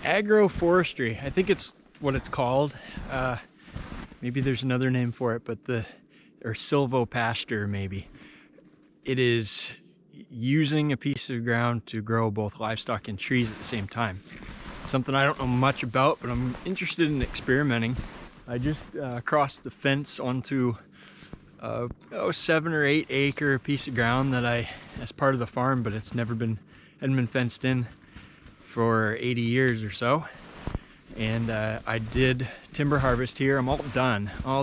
Agroforestry, I think it's what it's called. Maybe there's another name for it, but or Silvopasture maybe. It is using a piece of ground to grow both livestock and trees at the same time. Something I don't know much about, but I'm interested in experimenting. I just crossed the fence onto a 7 or 8 acre piece of ground that as part of the farm, but it's hadn't been fenced in for 80 years or so. And I did timber harvest here. I'm all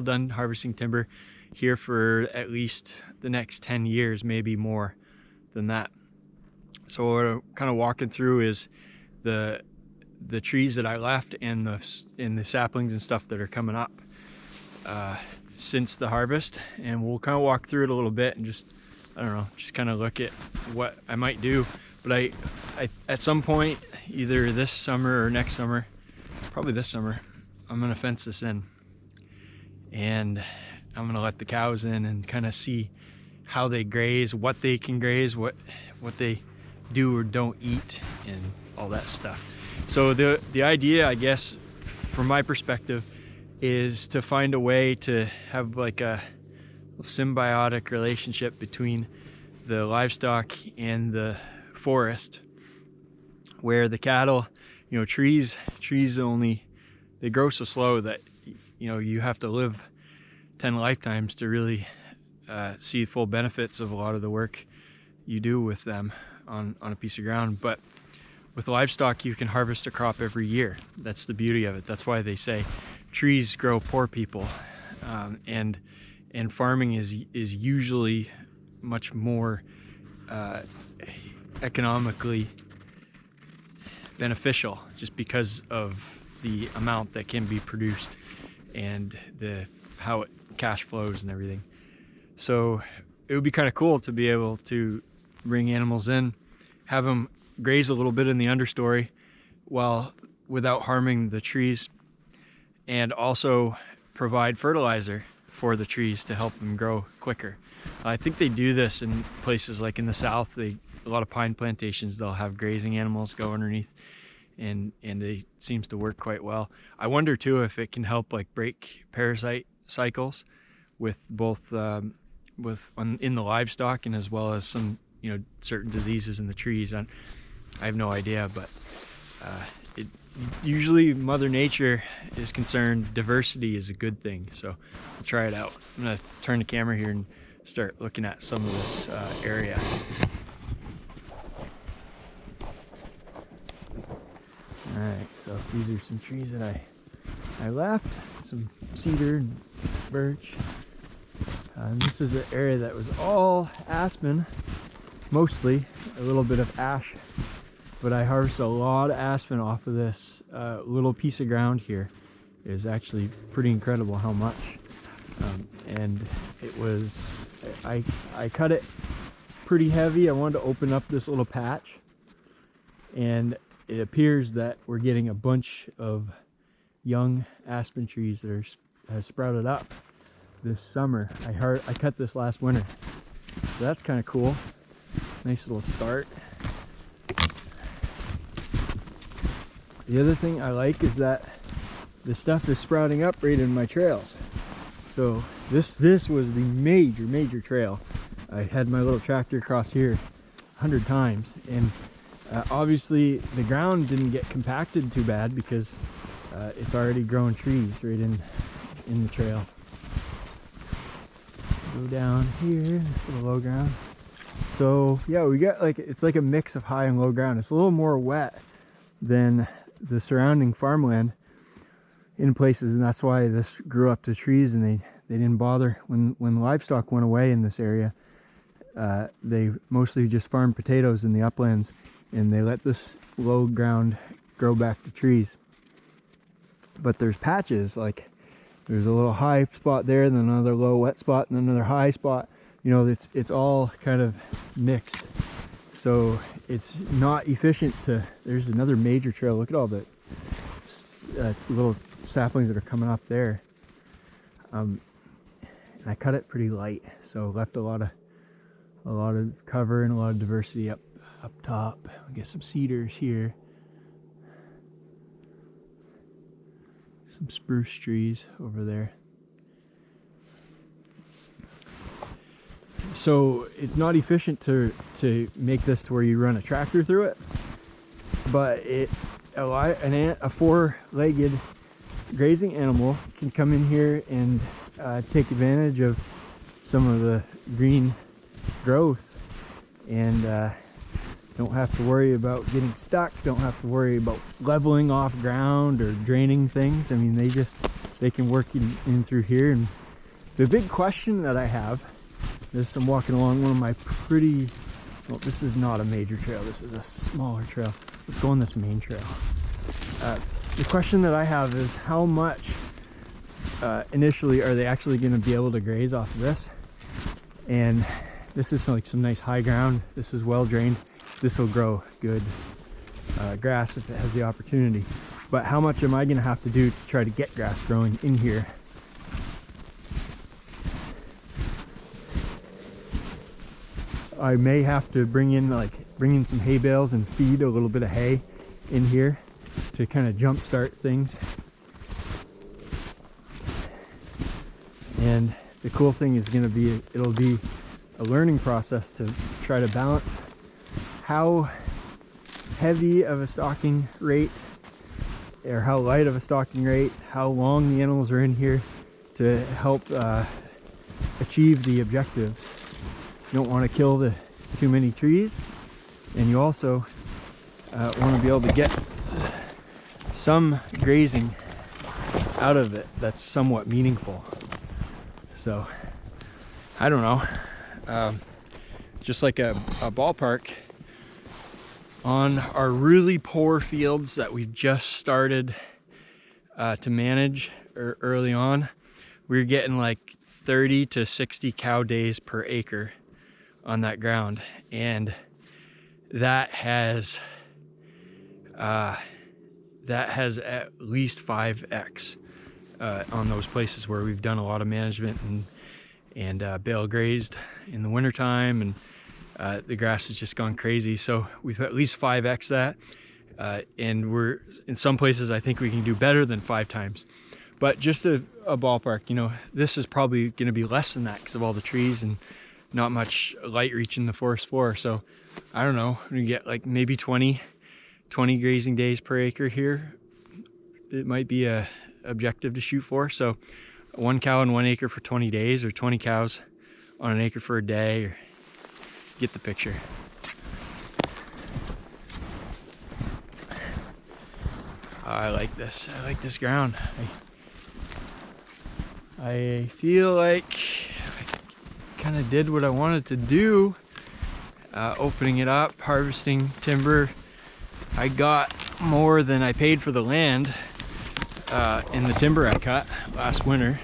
done harvesting timber here for at least the next 10 years, maybe more than that. So what I'm kind of walking through is the trees that I left and the saplings and stuff that are coming up since the harvest, and we'll kind of walk through it a little bit and just kind of look at what I might do. But I at some point, either this summer or next summer, probably this summer, I'm gonna fence this in, and I'm gonna let the cows in and kind of see how they graze, what they can graze, what they do or don't eat, and all that stuff. So the idea, I guess, from my perspective, is to find a way to have like a symbiotic relationship between the livestock and the forest, where the cattle, trees they grow so slow that you have to live 10 lifetimes to really see full benefits of a lot of the work you do with them on a piece of ground. But with livestock, you can harvest a crop every year. That's the beauty of it. That's why they say trees grow poor people, and farming is usually much more economically beneficial, just because of the amount that can be produced and how it cash flows and everything. So it would be kind of cool to be able to bring animals in, have them graze a little bit in the understory without harming the trees, and also provide fertilizer for the trees to help them grow quicker. I think they do this in places like in the South. A lot of pine plantations, they'll have grazing animals go underneath, and it seems to work quite well. I wonder too if it can help like break parasite cycles with both in the livestock, and as well as some certain diseases in the trees. I have no idea, but usually Mother Nature is concerned, diversity is a good thing. So I'll try it out. I'm gonna turn the camera here and start looking at some of this area. All right, so these are some trees that I left, some cedar and birch. And this is an area that was all aspen, mostly a little bit of ash, but I harvested a lot of aspen off of this little piece of ground here. It was actually pretty incredible how much. And it was, I cut it pretty heavy. I wanted to open up this little patch, and it appears that we're getting a bunch of young aspen trees that have sprouted up this summer. I cut this last winter, so that's kind of cool. Nice little start. The other thing I like is that the stuff is sprouting up right in my trails. So this was the major trail. I had my little tractor across here 100 times, and obviously the ground didn't get compacted too bad because it's already growing trees right in the trail. Go down here, this little low ground. So yeah, we got it's like a mix of high and low ground. It's a little more wet than the surrounding farmland in places, and that's why this grew up to trees, and they didn't bother when livestock went away in this area. They mostly just farmed potatoes in the uplands, and they let this low ground grow back to trees. But there's patches, like there's a little high spot there, then another low wet spot, and another high spot. It's all kind of mixed, so it's not efficient to. There's another major trail. Look at all the little saplings that are coming up there. And I cut it pretty light, so left a lot of cover and a lot of diversity up top. We get some cedars here. Some spruce trees over there. So it's not efficient to make this to where you run a tractor through it, but a four-legged grazing animal can come in here and take advantage of some of the green growth, and don't have to worry about getting stuck, don't have to worry about leveling off ground or draining things. I mean, they can work in through here. And the big question that I have is, I'm walking along one of my well, this is not a major trail, this is a smaller trail. Let's go on this main trail. The question that I have is, how much initially are they actually going to be able to graze off of this? And this is like some nice high ground. This is well drained. This will grow good grass if it has the opportunity. But how much am I going to have to do to try to get grass growing in here? I may have to bring in some hay bales and feed a little bit of hay in here to kind of jump start things. And the cool thing is going to be, it'll be a learning process to try to balance how heavy of a stalking rate or how light of a stalking rate, how long the animals are in here to help achieve the objectives. You don't want to kill too many trees, and you also want to be able to get some grazing out of it that's somewhat meaningful. So I don't know, just like a ballpark on our really poor fields that we just started to manage early on. We're getting like 30 to 60 cow days per acre on that ground, and that has at least 5x on those places where we've done a lot of management and bale grazed in the wintertime, and the grass has just gone crazy. So we've at least 5x that, and we're in some places I think we can do better than 5 times. But just a ballpark, you know, this is probably going to be less than that because of all the trees and not much light reaching the forest floor. So I don't know, we get like maybe 20 grazing days per acre here. It might be a objective to shoot for. So 1 cow on 1 acre for 20 days, or 20 cows on an acre for a day, or get the picture. I like this. I like this ground. I feel like I kind of did what I wanted to do. Opening it up, harvesting timber. I got more than I paid for the land in the timber I cut last winter,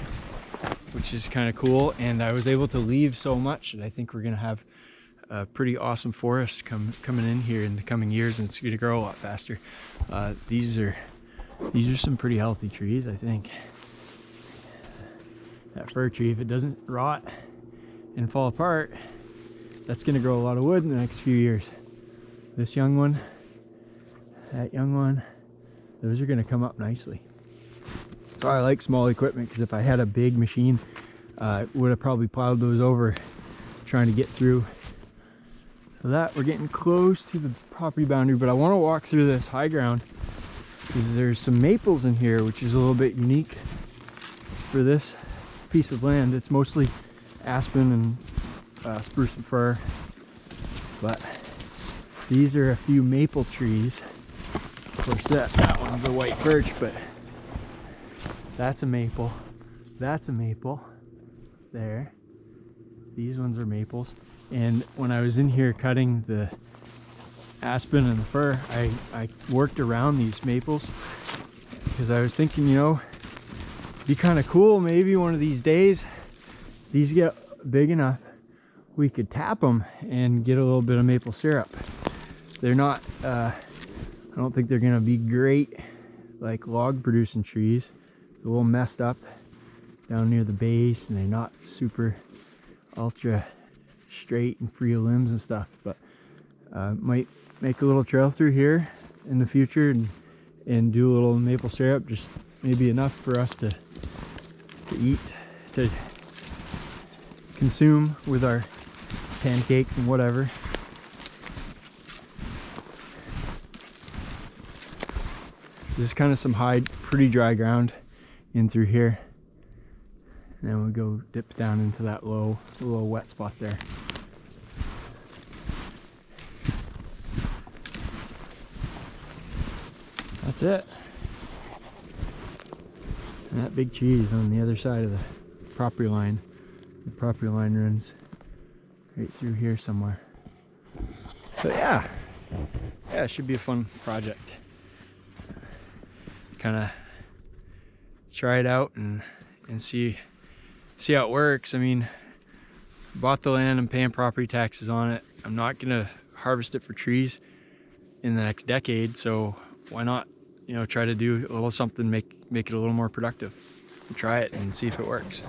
which is kind of cool. And I was able to leave so much that I think we're gonna have a pretty awesome forest coming in here in the coming years, and it's gonna grow a lot faster. These are some pretty healthy trees, I think. That fir tree, if it doesn't rot and fall apart, that's gonna grow a lot of wood in the next few years. This young one, that young one, those are gonna come up nicely. So I like small equipment, because if I had a big machine, would have probably plowed those over trying to get through. So that, we're getting close to the property boundary, but I want to walk through this high ground because there's some maples in here, which is a little bit unique for this piece of land. It's mostly aspen and spruce and fir, but these are a few maple trees. Of course that one's a white birch, but that's a maple. That's a maple there. These ones are maples. And when I was in here cutting the aspen and the fir, I worked around these maples because I was thinking, you know, it'd be kind of cool maybe one of these days, these get big enough, we could tap them and get a little bit of maple syrup. They're not, I don't think they're gonna be great like log producing trees. They're a little messed up down near the base, and they're not super ultra straight and free of limbs and stuff, but might make a little trail through here in the future and do a little maple syrup. Just maybe enough for us to eat, to consume with our pancakes and whatever. There's kind of some high, pretty dry ground in through here. And then we go dip down into that low, little wet spot there. That's it. And that big tree is on the other side of the property line. The property line runs right through here somewhere. So yeah, it should be a fun project. Kind of try it out and see how it works. I mean, bought the land and paying property taxes on it. I'm not gonna harvest it for trees in the next decade, so why not, you know, try to do a little something, make it a little more productive. Try it and see if it works.